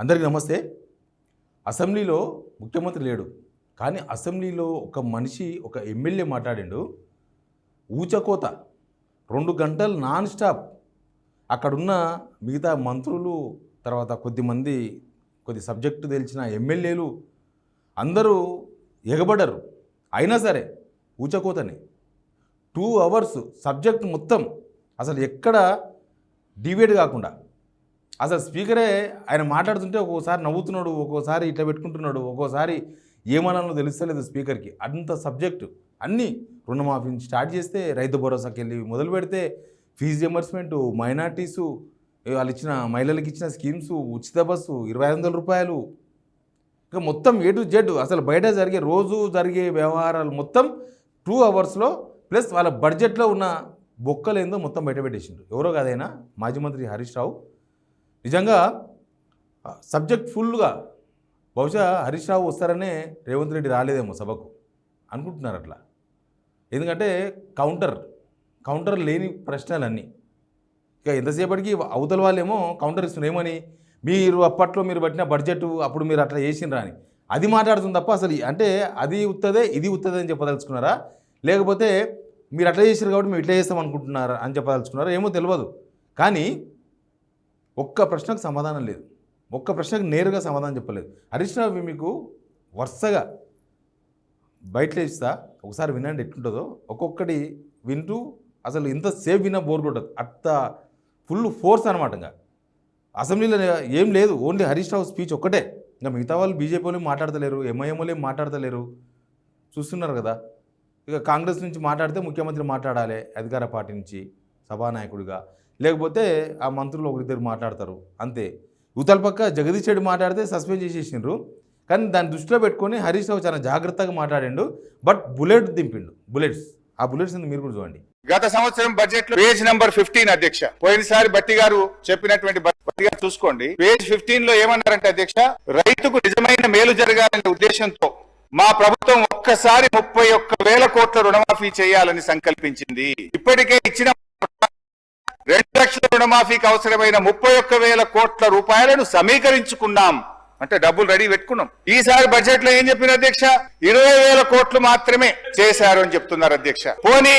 అందరికీ నమస్తే. అసెంబ్లీలో ముఖ్యమంత్రి లేడు, కానీ అసెంబ్లీలో ఒక మనిషి, ఒక ఎమ్మెల్యే మాట్లాడిండు. ఊచకోత 2 గంటలు నాన్ స్టాప్. అక్కడున్న మిగతా మంత్రులు, తర్వాత కొద్ది సబ్జెక్టు తెలిసిన ఎమ్మెల్యేలు అందరూ ఎగబడరు. అయినా సరే ఊచకోతని 2 అవర్స్ సబ్జెక్ట్ మొత్తం అసలు ఎక్కడ డివేట్ కాకుండా, అసలు స్పీకరే ఆయన మాట్లాడుతుంటే ఒక్కోసారి నవ్వుతున్నాడు, ఒక్కోసారి ఇట్లా పెట్టుకుంటున్నాడు, ఒక్కోసారి ఏమనాలో తెలుస్తలేదు స్పీకర్కి. అంత సబ్జెక్టు అన్నీ రుణమాఫీ నుంచి స్టార్ట్ చేస్తే, రైతు భరోసాకి వెళ్ళి మొదలు పెడితే, ఫీజు రియంబర్స్మెంటు, మైనార్టీసు, వాళ్ళు ఇచ్చిన మహిళలకు ఇచ్చిన స్కీమ్స్, ఉచిత బస్సు, 2500 రూపాయలు, ఇంకా మొత్తం A to Z అసలు బయట రోజు జరిగే వ్యవహారాలు మొత్తం 2 అవర్స్లో, ప్లస్ వాళ్ళ బడ్జెట్లో ఉన్న బొక్కలేందో మొత్తం బయట పెట్టేసిండ్రు. ఎవరో కాదైనా మాజీ మంత్రి హరీష్ రావు. నిజంగా సబ్జెక్ట్ ఫుల్గా, బహుశా హరీష్ రావు వస్తారనే రేవంత్ రెడ్డి రాలేదేమో సభకు అనుకుంటున్నారు అట్లా. ఎందుకంటే కౌంటర్ లేని ప్రశ్నలన్నీ. ఇక ఎంతసేపటికి అవతల వాళ్ళేమో కౌంటర్ ఇస్తున్నారు. ఏమని, అప్పట్లో మీరు పట్టిన బడ్జెట్ అప్పుడు మీరు అట్లా చేసిండ్రా అని అది మాట్లాడుతుంది తప్ప, అసలు అంటే అది ఉత్తదే ఇది ఉత్తదే అని చెప్పదలుచుకున్నారా, లేకపోతే మీరు అట్లా చేసారు కాబట్టి మేము ఇట్లా చేస్తాం అనుకుంటున్నారా అని చెప్పదలుచుకున్నారా ఏమో తెలియదు. కానీ ఒక్క ప్రశ్నకు సమాధానం లేదు, ఒక్క ప్రశ్నకు నేరుగా సమాధానం చెప్పలేదు. హరీష్ రావు మీకు వరుసగా బయటలో ఇస్తా, ఒకసారి వినండి ఎట్లుంటుందో. ఒక్కొక్కటి వింటూ అసలు ఇంతసేపు విన్నా బోర్ కొట్టదు, అంత ఫుల్ ఫోర్స్ అనమాట. ఇంకా అసెంబ్లీలో ఏం లేదు, ఓన్లీ హరీష్ రావు స్పీచ్ ఒక్కటే. ఇంకా మిగతా వాళ్ళు బీజేపీ వాళ్ళు మాట్లాడతలేరు, ఎంఐఎం వాళ్ళు ఏం మాట్లాడతలేరు, చూస్తున్నారు కదా. ఇక కాంగ్రెస్ నుంచి మాట్లాడితే ముఖ్యమంత్రి మాట్లాడాలి, అధికార పార్టీ నుంచి సభానాయకుడిగా, లేకపోతే ఆ మంత్రులు ఒకరిద్దరు మాట్లాడతారు అంతే. యువతల పక్క జగదీష్ రెడ్డి మాట్లాడితే సస్పెండ్ చేసేసిండ్రు. కానీ దాన్ని దృష్టిలో పెట్టుకొని హరీష్ రావు చాలా జాగ్రత్తగా మాట్లాడిండు, బట్ బుల్లెట్స్ ఆ బుల్లెట్స్ మీరు కూడా చూడండి. గత సంవత్సరం బడ్జెట్ లో పేజ్ నంబర్ 15 అధ్యక్ష, పోయినసారి బట్టి గారు చెప్పినటువంటి బట్టి గారు చూసుకోండి. పేజ్ 15 లో ఏమన్నారంటే అధ్యక్ష, రైతుకు నిజమైన మేలు జరగాలనే ఉద్దేశంతో మా ప్రభుత్వం ఒక్కసారి 31,000 కోట్ల రుణమాఫీ చేయాలని సంకల్పించింది. ఇప్పటికే ఇచ్చిన 2 లక్షల రుణమాఫీకి అవసరమైన 31,000 కోట్ల రూపాయలను సమీకరించుకున్నాం. అంటే డబ్బులు రెడీ పెట్టుకున్నాం. ఈసారి బడ్జెట్ లో ఏం చెప్పిన అధ్యక్ష, 20,000 కోట్లు మాత్రమే చేశారు అని చెప్తున్నారు అధ్యక్ష. పోనీ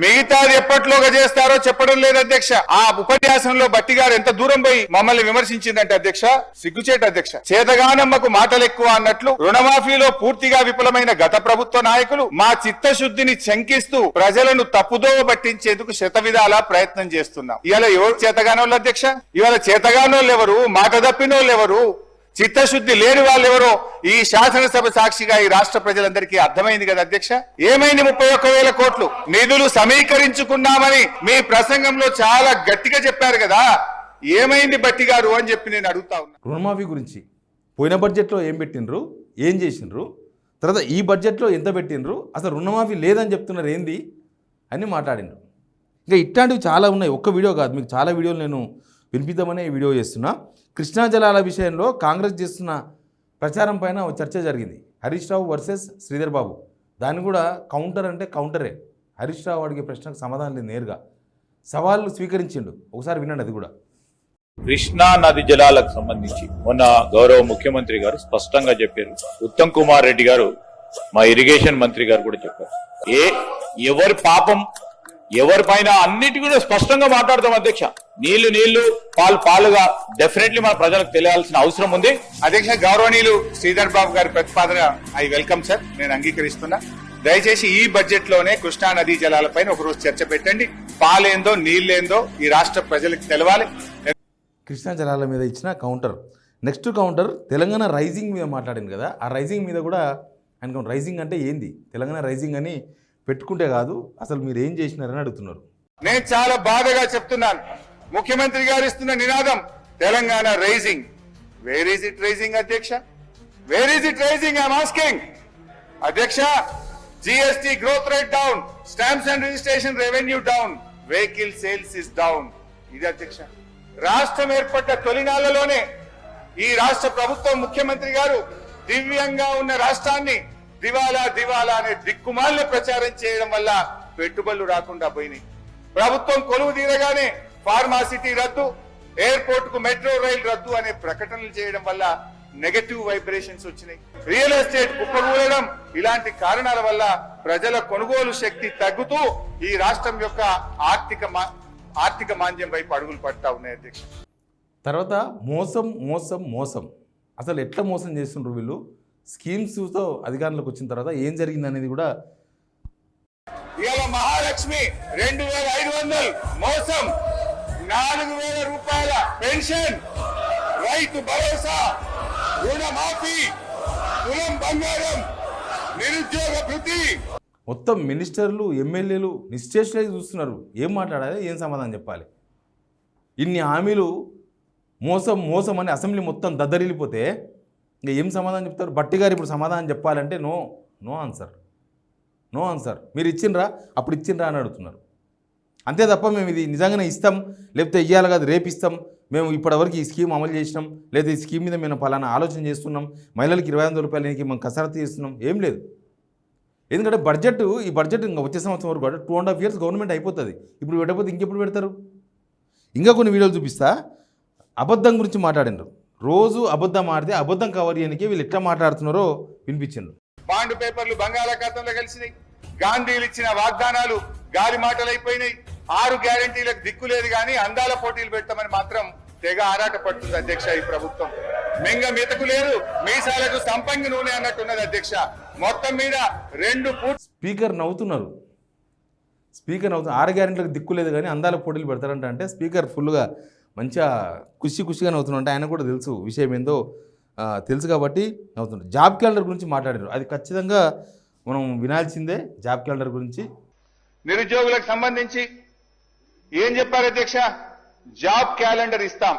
మిగతాది ఎప్పట్లోగా చేస్తారో చెప్పడం లేదు అధ్యక్ష. ఆ ఉపన్యాసంలో బట్టి గారు ఎంత దూరం పోయి మమ్మల్ని విమర్శించిందంటే అధ్యక్ష, సిగ్గుచేట అధ్యక్ష. చేతగానమ్మకు మాటలు ఎక్కువ అన్నట్లు రుణమాఫీలో పూర్తిగా విఫలమైన గత ప్రభుత్వ నాయకులు మా చిత్తశుద్ధిని శంకిస్తూ ప్రజలను తప్పుదోవ పట్టించేందుకు శతవిధాలా ప్రయత్నం చేస్తున్నాం. ఇవాళ ఎవరు చేతగానోళ్ళు అధ్యక్ష? ఇవాళ చేతగానోళ్ళు ఎవరు, మాట తప్పినోళ్ళు ఎవరు, చిత్తశుద్ధి లేని వాళ్ళు ఎవరో ఈ శాసనసభ సాక్షిగా ఈ రాష్ట్ర ప్రజలందరికీ అర్థమైంది కదా అధ్యక్ష. ఏమైంది 31,000 కోట్లు నిధులు సమీకరించుకున్నామని మీ ప్రసంగంలో చాలా గట్టిగా చెప్పారు కదా, ఏమైంది బట్టి గారు అని చెప్పి నేను అడుగుతా ఉన్నా. రుణమాఫీ గురించి పోయిన బడ్జెట్లో ఏం పెట్టినరు, ఏం చేసినారు, తర్వాత ఈ బడ్జెట్లో ఎంత పెట్టినరు, అసలు రుణమాఫీ లేదని చెప్తున్నారు ఏంది అని మాట్లాడినారు. ఇంకా ఇట్లాంటివి చాలా ఉన్నాయి, ఒక్క వీడియో కాదు, మీకు చాలా వీడియోలు నేను వినిపిద్దామనే ఈ వీడియో చేస్తున్నా. కృష్ణా జలాల విషయంలో కాంగ్రెస్ చేస్తున్న ప్రచారం పైన చర్చ జరిగింది. హరీష్ రావు వర్సెస్ శ్రీధర్ బాబు. దాన్ని కూడా కౌంటర్ అంటే కౌంటరే. హరీష్ రావు అడిగే ప్రశ్నకు సమాధానం లేదు, నేరుగా సవాళ్ళు స్వీకరించిండు. ఒకసారి వినండి అది కూడా. కృష్ణా నది జలాలకు సంబంధించి మొన్న గౌరవ ముఖ్యమంత్రి గారు స్పష్టంగా చెప్పారు. ఉత్తమ్ కుమార్ రెడ్డి గారు, మా ఇరిగేషన్ మంత్రి గారు కూడా చెప్పారు. ఎవరి పాపం ఎవరిపైన అన్నిటి కూడా స్పష్టంగా మాట్లాడతాం అధ్యక్ష. నీళ్లు పాలుగా డెఫినెట్లీ మన ప్రజలకు తెలియాల్సిన అవసరం ఉంది అధ్యక్ష. గౌరవనీయులు శ్రీధర్ బాబు గారి ప్రతిపాదన ఐ వెల్కమ్ సార్, నేను అంగీకరిస్తున్నా. దయచేసి ఈ బడ్జెట్ లోనే కృష్ణా నదీ జలాలపైన ఒకరోజు చర్చ పెట్టండి. పాలేందో నీళ్ళేందో ఈ రాష్ట్ర ప్రజలకు తెలవాలి. కృష్ణా జలాల మీద ఇచ్చిన counter. Next counter Telangana rising మీద మాట్లాడింది కదా, ఆ రైజింగ్ మీద కూడా అనుకో. రైజింగ్ అంటే ఏంది, తెలంగాణ రైజింగ్ అని పెట్టుకుంటే కాదు, అసలు మీరు ఏం చేసినారని అడుగుతున్నారు. నేను చాలా బాధగా చెప్తున్నాను, ముఖ్యమంత్రి గారు ఇస్తున్న నినాదం Telangana rising. Where is it rising అధ్యక్ష? Where is it rising? I'm asking అధ్యక్ష. GST growth rate down, stamps and registration revenue down, vehicle sales is down. ఇది అధ్యక్ష. రాష్ట్రం ఏర్పడ్డ తొలినాళ్లలోనే ఈ రాష్ట్ర ప్రభుత్వం, ముఖ్యమంత్రి గారు దివ్యంగా ఉన్న రాష్ట్రాన్ని దివాలా అనే దిక్కుమాలిన ప్రచారం చేయడం వల్ల పెట్టుబడులు రాకుండా పోయినాయి. ప్రభుత్వం కొలువు తీరగానే ఫార్మాసిటీ రద్దు, ఎయిర్పోర్ట్ కు మెట్రో రైలు రద్దు అనే ప్రకటనలు చేయడం వల్ల నెగటివ్ వైబ్రేషన్స్ వచ్చినాయి. రియల్ ఎస్టేట్ కుప్పకూలడం, ఇలాంటి కారణాల వల్ల ప్రజల కొనుగోలు శక్తి తగ్గుతూ ఈ రాష్ట్రం యొక్క ఆర్థిక మాంద్యం వైపు అడుగులు పడతా ఉన్నాయి అధ్యక్ష. తర్వాత మోసం మోసం మోసం, అసలు ఎట్లా మోసం చేస్తుండ్రు వీళ్ళు? స్కీమ్స్తో అధికారంలోకి వచ్చిన తర్వాత ఏం జరిగింది అనేది కూడా. ఇవాళ మహాలక్ష్మి 2500 మోసం, 4000 రూపాయల పెన్షన్, రైతు భరోసా, రుణమాఫీ, తులం బంగారం, నిరుద్యోగ భృతి. మొత్తం మినిస్టర్లు ఎమ్మెల్యేలు నిశ్చేష్లకి చూస్తున్నారు. ఏం మాట్లాడాలి, ఏం సమాధానం చెప్పాలి? ఇన్ని హామీలు మోసం మోసం అని అసెంబ్లీ మొత్తం దద్దరిల్లిపోతే ఇంకా ఏం సమాధానం చెప్తారు? బట్టి గారు ఇప్పుడు సమాధానం చెప్పాలంటే నో ఆన్సర్. మీరు ఇచ్చిండ్రా, అప్పుడు ఇచ్చిండ్రా అని అడుగుతున్నారు. అంతే తప్ప మేము ఇది నిజంగానే ఇస్తాం, లేకపోతే ఇయ్యాలి కాదు రేపు ఇస్తాం, మేము ఇప్పటివరకు ఈ స్కీమ్ అమలు చేసినాం, లేదా ఈ స్కీమ్ మీద మేము పలానా ఆలోచన చేస్తున్నాం, మహిళలకు 25,000 రూపాయలకి మేము కసరత్తు చేస్తున్నాం, ఏం లేదు. ఎందుకంటే ఈ బడ్జెట్ ఇంకా వచ్చే సంవత్సరం వరకు 2.5 years గవర్నమెంట్ అయిపోతుంది. ఇప్పుడు పెట్టకపోతే ఇంకెప్పుడు పెడతారు? ఇంకా కొన్ని వీడియోలు చూపిస్తా. అబద్ధం గురించి మాట్లాడినారు. రోజు అబద్ధం ఆడితే అబద్ధం కవర్ చేయడానికి వీళ్ళు ఎట్లా మాట్లాడుతున్నారో వినిపించిండ్రు. బాండ్ పేపర్లు బంగాళాఖాతంలో కలిసినాయి. గాంధీలు ఇచ్చిన వాగ్దానాలు గాలి మాటలైపోయినాయి. 6 గ్యారంటీలకు దిక్కు లేదు కానీ అందాల పోటీలు పెట్టమని మాత్రం తెగ ఆరాట పడుతుంది అధ్యక్ష. ఈ ప్రభుత్వం మింగ మెతకు లేదు, మీసాలకు సంపంగి నూనె అన్నట్టున్నది అధ్యక్ష. మొత్తం మీద 2 స్పీకర్ నవ్వుతున్నారు. 6 గ్యారెంటీలకు దిక్కు లేదు కానీ అందాల పోటీలు పెడతారంట. అంటే స్పీకర్ ఫుల్గా మంచిగా ఖుషిగా నవ్వుతున్నారంటే ఆయన కూడా తెలుసు విషయం ఏందో తెలుసు కాబట్టి నవ్వుతున్నారు. జాబ్ క్యాలెండర్ గురించి మాట్లాడారు. అది ఖచ్చితంగా మనం వినాల్సిందే. జాబ్ క్యాలెండర్ గురించి నిరుద్యోగులకు సంబంధించి ఏం చెప్పారు అధ్యక్ష? జాబ్ క్యాలెండర్ ఇస్తాం.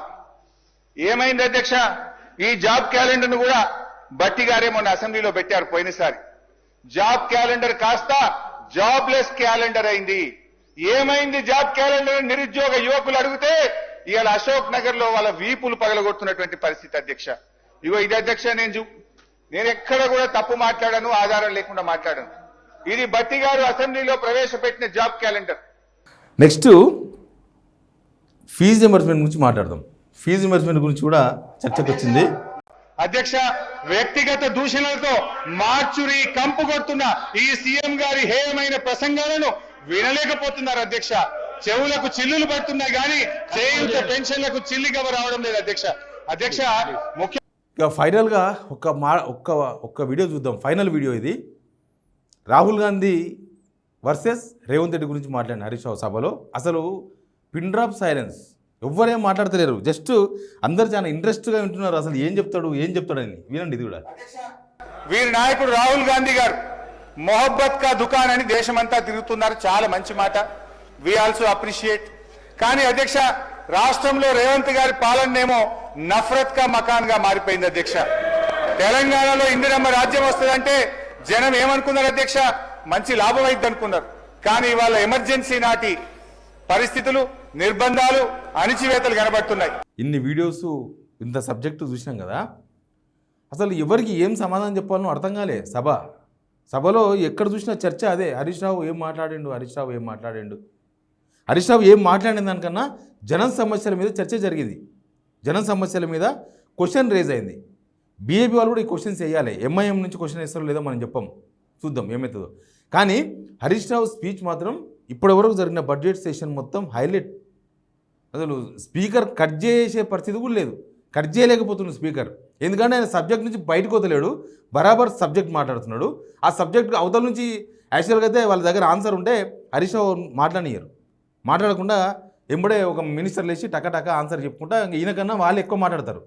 ఏమైంది అధ్యక్ష? ఈ జాబ్ క్యాలెండర్ ను కూడా బట్టి గారే మొన్న అసెంబ్లీలో పెట్టారు పోయినసారి. జాబ్ క్యాలెండర్ కాస్త జాబ్లెస్ క్యాలెండర్ అయింది. ఏమైంది జాబ్ క్యాలెండర్? నిరుద్యోగ యువకులు అడిగితే ఇవాళ అశోక్ నగర్ లో వాళ్ళ వీపులు పగలగొడుతున్నటువంటి పరిస్థితి అధ్యక్ష. ఇగో ఇది అధ్యక్ష, నేను ఎక్కడ కూడా తప్పు మాట్లాడాను, ఆధారం లేకుండా మాట్లాడాను. ఇది బట్టి గారు అసెంబ్లీలో ప్రవేశపెట్టిన job calendar. Next fee reimbursement గురించి మాట్లాడదాం. ఫీజు రింబర్స్మెంట్ గురించి కూడా చర్చకు వచ్చింది అధ్యక్ష. వ్యక్తిగత దూషణలతో మార్చురి కంపు కొడుతున్న ఈ సీఎం గారి హేయమైన ప్రసంగాలను వినలేకపోతున్నారు అధ్యక్ష. చెవులకు చిల్లులు పడుతున్నాయి కానీ చేయూత పెన్షన్లకు చిల్లిగవ రావడం లేదు అధ్యక్ష. ముఖ్య ఫైనల్గా ఒక్క వీడియో చూద్దాం. ఫైనల్ వీడియో ఇది. రాహుల్ గాంధీ వర్సెస్ రేవంత్ రెడ్డి గురించి మాట్లాడిన హరీష్ రావు సభలో. అసలు పిన్ డ్రాప్ సైలెన్స్, ఎవ్వరేం మాట్లాడతలేరు. జస్ట్ అందరు చాలా ఇంట్రెస్ట్గా వింటున్నారు. అసలు ఏం చెప్తాడని వినండి. ఇది కూడా వీరి నాయకుడు రాహుల్ గాంధీ గారు మొహబ్బత్ కా దుకాన్ అని దేశమంతా తిరుగుతున్నారు. చాలా మంచి మాట, వి ఆల్సో అప్రిషియేట్. కానీ అధ్యక్ష, రాష్ట్రంలో రేవంత్ గారి పాలనేమో నఫరత్ కా మకాన్ గా మారిపోయింది అధ్యక్ష. తెలంగాణలో ఇందిరమ్మ రాజ్యం వస్తుందంటే జనం ఏమనుకున్నారు అధ్యక్ష? మంచి లాభం అయింది అనుకున్నారు. కానీ ఇవాళ ఎమర్జెన్సీ నాటి పరిస్థితులు, నిర్బంధాలు, అణిచివేతలు కనబడుతున్నాయి. ఇన్ని వీడియోస్, ఇంత సబ్జెక్టు చూసినాం కదా, అసలు ఎవరికి ఏం సమాధానం చెప్పాలనో అర్థం కాలే. సభలో ఎక్కడ చూసినా చర్చ అదే. హరీష్ రావు ఏం మాట్లాడిండు, హరీష్ రావు ఏం మాట్లాడిన దానికన్నా జనం సమస్యల మీద చర్చ జరిగింది. జనం సమస్యల మీద క్వశ్చన్ రేజ్ అయింది. బీజేపీ వాళ్ళు కూడా ఈ క్వశ్చన్స్ వేయాలి. ఎంఐఎం నుంచి క్వశ్చన్ వేస్తారో లేదో మనం చెప్పం, చూద్దాం ఏమవుతుందో. కానీ హరీష్ రావు స్పీచ్ మాత్రం ఇప్పటివరకు జరిగిన బడ్జెట్ సెషన్ మొత్తం హైలైట్. అసలు స్పీకర్ కట్ చేసే పరిస్థితి కూడా లేదు. కట్ చేయలేకపోతున్నాడు స్పీకర్. ఎందుకంటే ఆయన సబ్జెక్ట్ నుంచి బయటకు వదలేడు, బరాబర్ సబ్జెక్ట్ మాట్లాడుతున్నాడు. ఆ సబ్జెక్ట్ అవతల నుంచి యాక్చువల్గా అయితే వాళ్ళ దగ్గర ఆన్సర్ ఉంటే హరీష్ రావు మాట్లాడకుండా ఎంబడే ఒక మినిస్టర్ లేచి టక ఆన్సర్ చెప్పుకుంటా ఈయనకన్నా వాళ్ళు ఎక్కువ మాట్లాడతారు.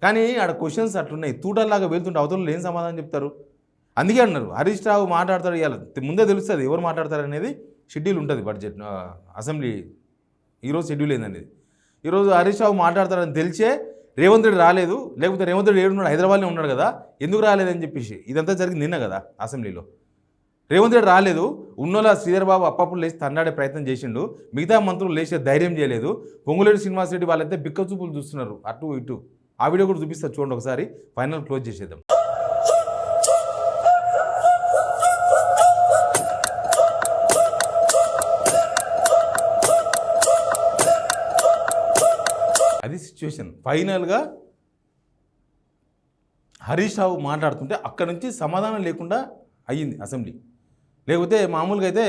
కానీ ఆడ క్వశ్చన్స్ అట్లున్నాయి, తూటల్లాగా వెళ్తుంటే అవతల ఏం సమాధానం చెప్తారు? అందుకే అన్నారు హరీష్ రావు మాట్లాడతాడు. ఇవాళ ముందే తెలుస్తుంది ఎవరు మాట్లాడతారు అనేది. షెడ్యూల్ ఉంటుంది బడ్జెట్ అసెంబ్లీ. ఈరోజు షెడ్యూల్ ఏందనేది. ఈరోజు హరీష్ రావు మాట్లాడతారని తెలిసే రేవంత్ రెడ్డి రాలేదు. లేకపోతే రేవంత్ రెడ్డి ఏడున్నాడు, హైదరాబాద్లో ఉన్నాడు కదా, ఎందుకు రాలేదని చెప్పేసి ఇదంతా జరిగింది నిన్న కదా అసెంబ్లీలో. రేవంత్ రెడ్డి రాలేదు. ఉన్నోళ్ళ శ్రీధర్ బాబు అప్పప్పుడు లేచి తన్నాడే ప్రయత్నం చేసిండు. మిగతా మంత్రులు లేచే ధైర్యం చేయలేదు. పొంగులేటి శ్రీనివాసరెడ్డి వాళ్ళైతే బిక్క చూపులు చూస్తున్నారు అటు ఇటు. ఆ వీడియో కూడా చూపిస్తారు చూడండి ఒకసారి. ఫైనల్ క్లోజ్ చేసేద్దాం. అది అది సిచ్యువేషన్. ఫైనల్గా హరీష్ రావు మాట్లాడుతుంటే అక్కడ నుంచి సమాధానం లేకుండా అయ్యింది అసెంబ్లీ. లేకపోతే మామూలుగా అయితే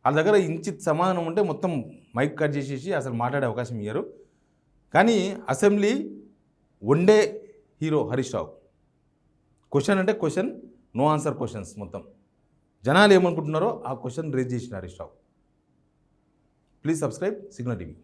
వాళ్ళ దగ్గర ఇంచిత్ సమాధానం ఉంటే మొత్తం మైక్ కట్ చేసేసి అసలు మాట్లాడే అవకాశం ఇయ్యరు. కానీ assembly one day hero Harish Rao. Question అంటే క్వశ్చన్, నో ఆన్సర్ క్వశ్చన్స్. మొత్తం జనాలు ఏమనుకుంటున్నారో ఆ క్వశ్చన్ రేజ్ చేసిన Harish Rao. Please subscribe signal TV.